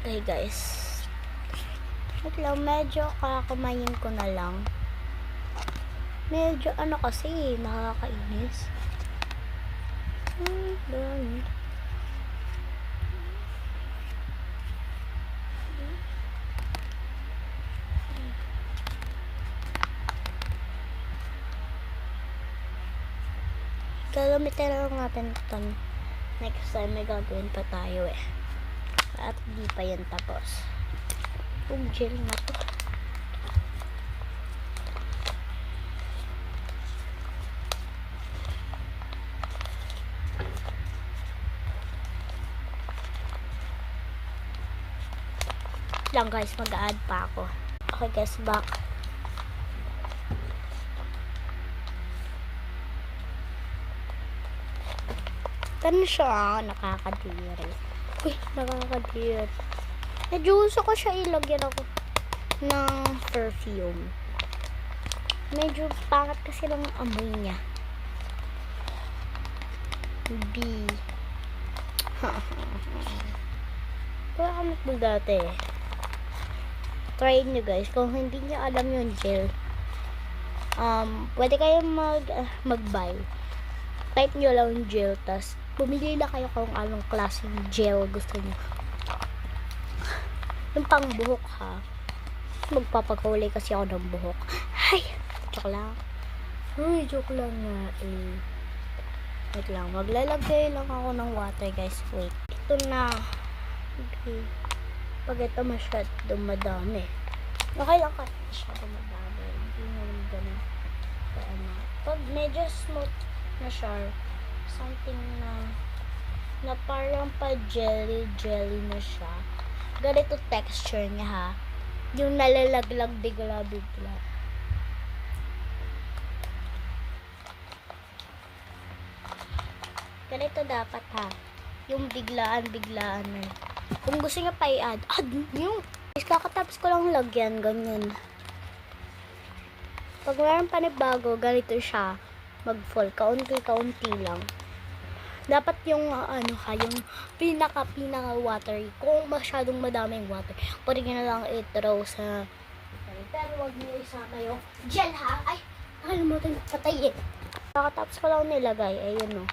Okay guys, wait lang, medyo kakakumayin ko na lang. Medyo ano kasi, nakakainis. Gagamitin na lang natin ito. Next time may gagawin pa tayo eh. At di pa yan tapos. Gel na to. Lang guys, mag-add pa ako. Okay guys, back. Ganun siya, nakakadiri. Uy, nakakadiri. Medyo gusto ko siya ilagyan ako ng perfume. Medyo pangat kasi lang amoy niya. B. Kaya kami po dati. Try nyo guys. Kung hindi nyo alam yung gel, pwede kayong mag-buy. Type nyo lang yung gel, tas pumili na kayo kung anong klaseng gel gusto nyo. Yung pang buhok ha. Magpapakulay kasi ako ng buhok. Ay! Joke lang. Uy, joke lang nga eh. Wait lang. Maglalagay lang ako ng water guys. Wait. Ito na. Okay. Pag ito masyadong madami. Okay lang ka. Masyadong madami. Hindi naman ganun. Pag medyo smooth na siya, something na parang pa jelly na siya. Ganito texture niya ha. Yung nalalaglag bigla. Ganito dapat ha. Yung biglaan na. Kung gusto niya pa i-add nyo. Kakatapos ko lang lagyan, ganyan. Pag mayroon panibago, ganito siya. Mag-fall. Kaunti lang. Dapat yung yung pinaka watery. Kung masyadong madaming water, pwede nyo na lang i-throw sa pero wag nyo isama yung gel ha. Ay, nakalimutan patay eh. Kakatapos ko lang nilagay. Ayun o.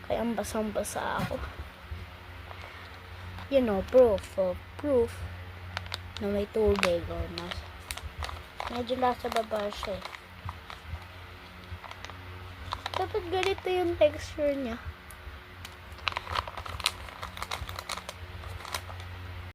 Kaya ang basang-basa ako. You know, proof na may tubig o medyo nasa baba siya eh. Dapat ganito yung texture niya.